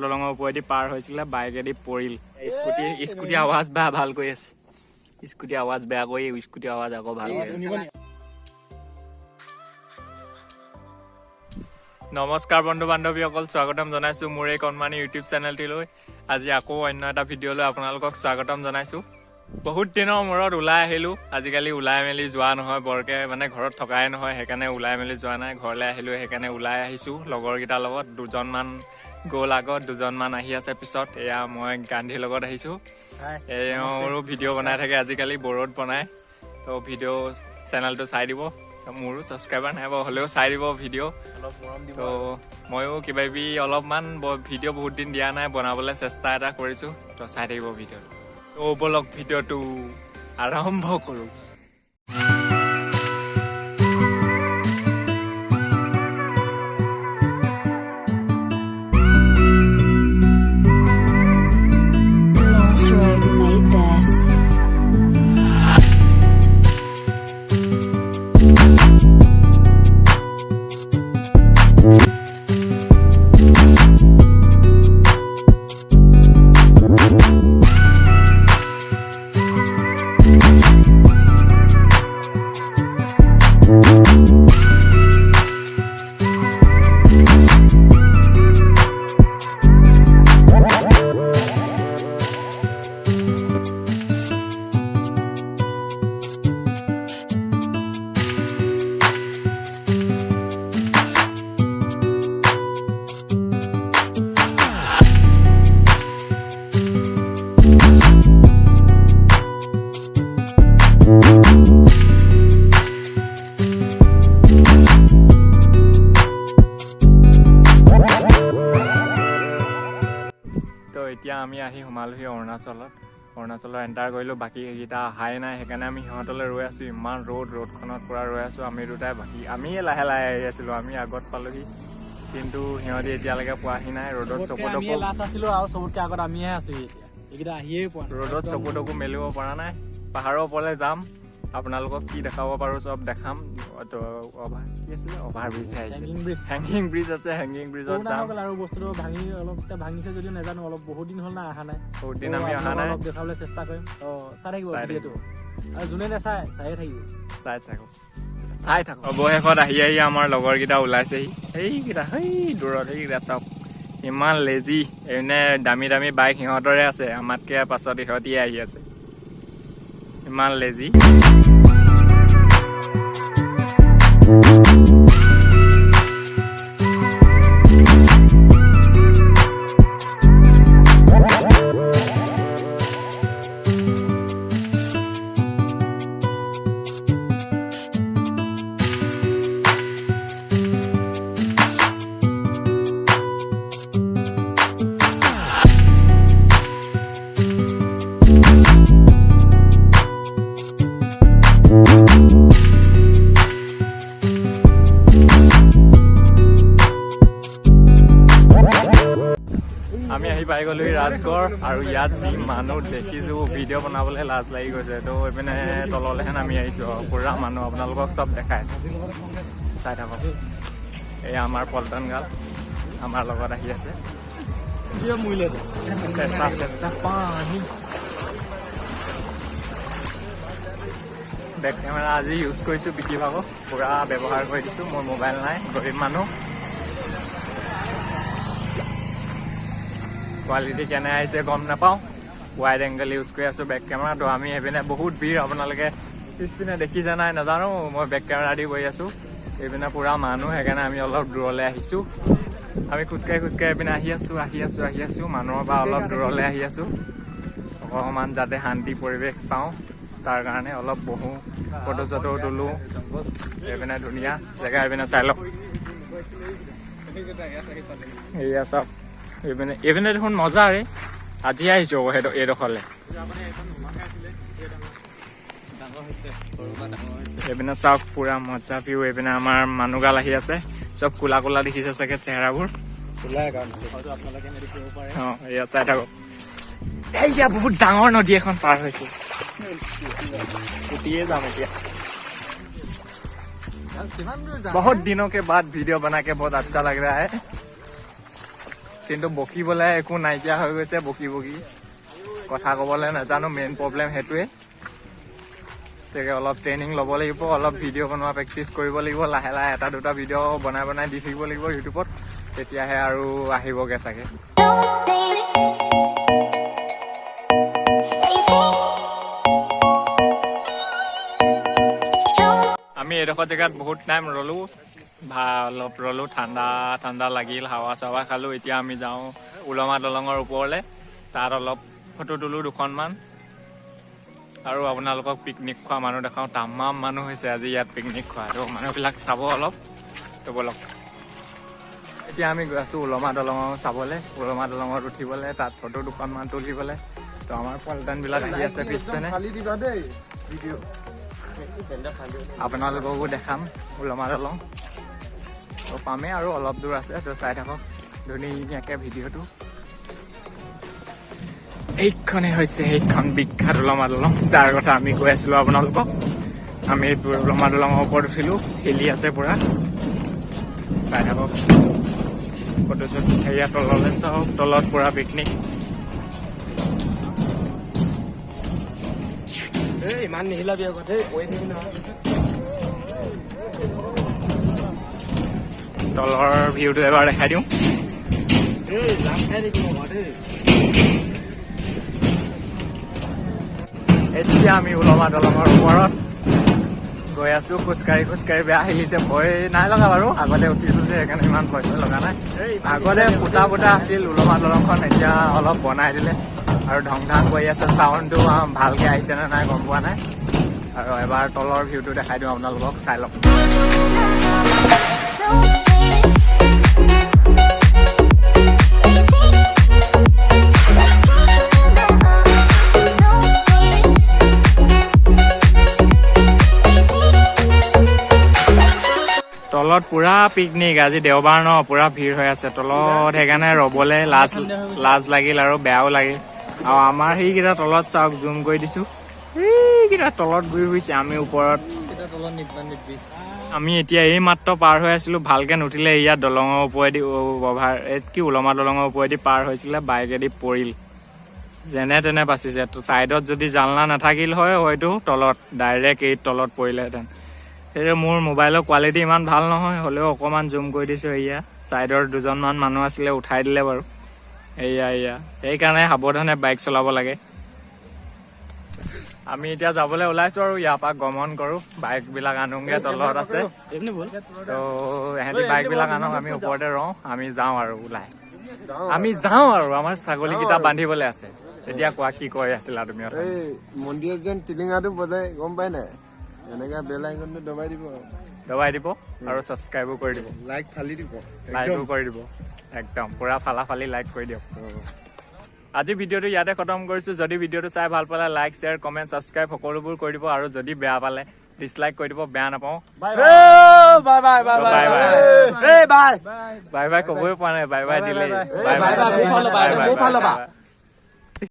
দলঙৰ ওপৰেদি পাৰ হৈছিলে বাইকেদি পৰিল স্কুটি আৱাজ বেয়া ভাল কৰি আছে স্কুটি আৱাজ বেয়া কৰি স্কুটি আৱাজ আকৌ ভাল কৰি আছে নমস্কাৰ বন্ধু বান্ধৱীসকল স্বাগতম জনাইছো মোৰ এই কণমানি ইউটিউব চেনেলটিলৈ আজি আকৌ অন্য এটা ভিডিঅ'লৈ আপোনালোকক স্বাগতম জনাইছো বহুত দিনৰ মূৰত ওলাই আহিলো আজিকালি ওলাই মেলি যোৱা নহয় বৰকে মানে ঘৰত থকাই নহয় সেইকাৰণে ওলাই মেলি যোৱা নাই ঘৰলৈ আহিলো সেইকাৰণে ওলাই আহিছো লগৰকেইটাৰ লগত দুজনমান গ'ল আগত দুজনমান আহি আছে পিছত এয়া মই গান্ধীৰ লগত আহিছো মোৰো ভিডিঅ' বনাই থাকে আজিকালি বৰত বনাই তো ভিডিঅ' চেনেলটো চাই দিব মোৰো ছাবস্ক্ৰাইবাৰ নাই বাৰু হ'লেও চাই দিব ভিডিঅ' অলপ মৰম দিব তো ময়ো কিবা কিবি অলপমান ভিডিঅ' বহুত দিন দিয়া নাই বনাবলৈ চেষ্টা এটা কৰিছোঁ তো চাই থাকিব ভিডিঅ'টো তো বলক ভিডিঅ'টো আৰম্ভ কৰোঁ এতিয়া আমি আহি সোমালোহি অৰুণাচলৰ এণ্টাৰ কৰিলোঁ বাকী এইকেইটা অহাই নাই সেইকাৰণে আমি সিহঁতলৈ ৰৈ আছোঁ ইমান ৰ'দখনত পূৰা ৰৈ আছোঁ আমি দুটাই বাকী আমিয়ে লাহে লাহে আহি আছিলোঁ আমি আগত পালোহি কিন্তু সিহঁতি এতিয়ালৈকে পোৱাহি নাই ৰ'দত চকু তকু মেলিব পৰা নাই পাহাৰৰ ওপৰলৈ যাম আপোনালোকক কি দেখাব পাৰোঁ চব দেখাম কি আছিলে অভাৰ ব্ৰিজ হেংগিং ব্ৰিজ আছে হেংগিং ব্ৰিজত যাম আৰু বস্তুটো ভাঙিছে যদিও নাজানো অলপ বহুত দিন হ'ল না অহা নাই বহুত দিন আমি অহা নাই দেখাবলৈ চেষ্টা কৰিম চাই থাকিব ভিডিঅ'টো আৰু যোনে নাচাই চাই থাকক অৱশেষত আহি আমাৰ লগৰকেইটা ওলাইছেহি সেইকেইটা দূৰত সেইকেইটা চাওক ইমান লেজি এনে দামী দামী বাইক সিহঁতৰে আছে আমাতকৈ পাছত সিহঁতিয়ে আহি আছে ইমান লেজি আমি আহি পাই গ'লো ৰাজগড় আৰু ইয়াত যি মানুহ দেখিছোঁ ভিডিঅ' বনাবলৈ লাজ লাগি গৈছে তো এইপিনে তললৈহে নামি আহিছোঁ পুৰা মানুহ আপোনালোকক চব দেখাইছোঁ চাই থাকক এই আমাৰ পল্টন গাঁও আমাৰ লগত আহি আছে পানী বেক কেমেৰা আজি ইউজ কৰিছোঁ বিকিভাগক পুৰা ব্যৱহাৰ কৰি দিছোঁ মোৰ মোবাইল নাই গৰীব মানুহ কোৱালিটি কেনে আহিছে গম নাপাওঁ ৱাইড এংগল ইউজ কৰি আছোঁ বেক কেমেৰাটো আমি সেইপিনে বহুত ভিৰ আপোনালোকে পিছপিনে দেখিছে নাই নাজানো মই বেক কেমেৰা দি গৈ আছোঁ এইপিনে পূৰা মানুহ সেইকাৰণে আমি অলপ দূৰলৈ আহিছোঁ আমি খোজকাঢ়ি এইপিনে আহি আছোঁ মানুহৰ পৰা অলপ দূৰলৈ আহি আছোঁ অকণমান যাতে শান্তি পৰিৱেশ পাওঁ তাৰ কাৰণে অলপ বহোঁ ফটো চটো তোলোঁ এইপিনে ধুনীয়া জেগা এইপিনে চাই লওক এয়া চাওক এইপিনে দেখোন মজাৰে আজি আহিছোঁ এইডোখৰলৈ এইপিনে চাওক পুৰা মজা ভিউ এইপিনে আমাৰ মানুহগাল আহি আছে চব কোলা কোলা দেখিছে চাগে চেহেৰাবোৰ ইয়াত চাই থাকক এয়া বহুত ডাঙৰ নদী এখন পাৰ হৈছোঁ উঠিয়ে যাম এতিয়া बहुत दिनों के बाद वीडियो बना के बहुत अच्छा लग रहा है কিন্তু বকিবলৈ একো নাইকিয়া হৈ গৈছে বকি কথা ক'বলৈ নাজানো মেইন প্ৰব্লেম সেইটোৱে তাকে অলপ ট্ৰেইনিং ল'ব লাগিব অলপ ভিডিঅ' বনোৱা প্ৰেক্টিচ কৰিব লাগিব লাহে লাহে এটা দুটা ভিডিঅ' বনাই দি থাকিব লাগিব ইউটিউবত তেতিয়াহে আৰু আহিবগৈ চাগে আমি এডোখৰ জেগাত বহুত টাইম ৰ'লো অলপ ৰ'লো ঠাণ্ডা লাগিল হাৱা চাৱা খালোঁ এতিয়া আমি যাওঁ উলমা দলঙৰ ওপৰলৈ তাত অলপ ফটো তোলোঁ দুখনমান আৰু আপোনালোকক পিকনিক খোৱা মানুহ দেখাওঁ তামাম মানুহ হৈছে আজি ইয়াত পিকনিক খোৱা তো মানুহবিলাক চাব অলপ তো বলক এতিয়া আমি গৈ আছোঁ উলমা দলঙৰ চাবলৈ উলমা দলঙত উঠিবলৈ তাত ফটো দুখনমান তুলিবলৈ তো আমাৰ পল্টনবিলাক আহি আছে পিছপিনে আপোনালোককো দেখাম উলমা দলং তো পামেই আৰু অলপ দূৰ আছে তো চাই থাকক ধুনীয়াকৈ ভিডিঅ'টো এইখনে হৈছে সেইখন বিখ্যাত উলমা দলং যাৰ কথা আমি কৈ আছিলোঁ আপোনালোকক আমি উলমা দলঙৰ ওপৰত উঠিলোঁ হিলি আছে পূৰা চাই থাকক ফটো চটো হেৰিয়া তললৈ চাওক তলত পূৰা পিকনিক ইমান নিহিলাবি আগত কৈ থাকিম নহয় তলৰ ভিউটো এবাৰ দেখাই দিওঁ লাভ খাই থাকিম ঘৰত এতিয়া আমি উলমা দলঙৰ ওপৰত গৈ আছোঁ খোজকাঢ়ি বেয়া আহিছে ভয় নাই লগা বাৰু আগতে উঠিছোঁ যে সেইকাৰণে ইমান ভয় লগা নাই আগতে ফুটা আছিল উলমা দলংখন এতিয়া অলপ বনাই দিলে আৰু ঢং কৰি আছে চাউণ্ডটো ভালকৈ আহিছে নে নাই গম পোৱা নাই আৰু এবাৰ তলৰ ভিউটো দেখাই দিওঁ আপোনালোকক চাই লওক তলত পুৰা পিকনিক আজি দেওবাৰ ন পুৰা ভিৰ হৈ আছে তলত সেইকাৰণে ৰ'বলৈ লাজ লাগিল আৰু বেয়াও লাগিল আৰু আমাৰ সেইকেইটা তলত চাওক জুম কৰি দিছোঁ সেইকেইটা তলত ঘূৰি ফুৰিছে আমি ওপৰত আমি এতিয়া এই মাত্ৰ পাৰ হৈ আছিলোঁ ভালকৈ নুঠিলে ইয়াত দলঙৰ ওপৰেদি উলমা দলঙৰ ওপৰেদি পাৰ হৈছিলে বাইকেদি পৰিল যেনে তেনে বাচিছে তো ছাইডত যদি জালনা নাথাকিল হয় হয়তো তলত ডাইৰেক্ট এই তলত পৰিলেহেঁতেন সেইটো মোৰ মোবাইলৰ কোৱালিটি ইমান ভাল নহয় হ'লেও অকণমান জুম কৰি দিছোঁ এয়া ছাইডৰ দুজনমান মানুহ আছিলে উঠাই দিলে বাৰু এয়া সেইকাৰণে সাৱধানে বাইক চলাব লাগে আমি এতিয়া যাবলৈ ওলাইছোঁ আৰু ইয়াৰ পৰা গমন কৰোঁ বাইকবিলাক আনোগৈ তলত আছে তো এহেঁতি বাইকবিলাক আনক আমি ওপৰতে ৰওঁ আমি যাওঁ আৰু ওলাই আমি যাওঁ আৰু আমাৰ ছাগলীকেইটা বান্ধিবলৈ আছে এতিয়া কোৱা কি কৈ আছিলা তুমি মন্দিৰত যেন টিলিঙাটো বজাই গম পাই নাই এনেকা বেল আইকনটো দবাই দিব আৰু ছাবস্ক্ৰাইবো কৰি দিব লাইক ফালি দিব লাইকো কৰি দিব একদম পুৰা ফালি লাইক কৰি দিয়ক আজি ভিডিঅ'টো ইয়াতে খতম কৰিছোঁ যদি ভিডিঅ'টো চাই ভাল পালে লাইক শ্বেয়াৰ কমেণ্ট ছাবস্ক্ৰাইব সকলোবোৰ কৰি দিব আৰু যদি বেয়া পালে ডিছলাইক কৰি দিব বেয়া নাপাওঁ বাই বাই ক'বই পৰা নাই বাই বাই দিলে বাই বাই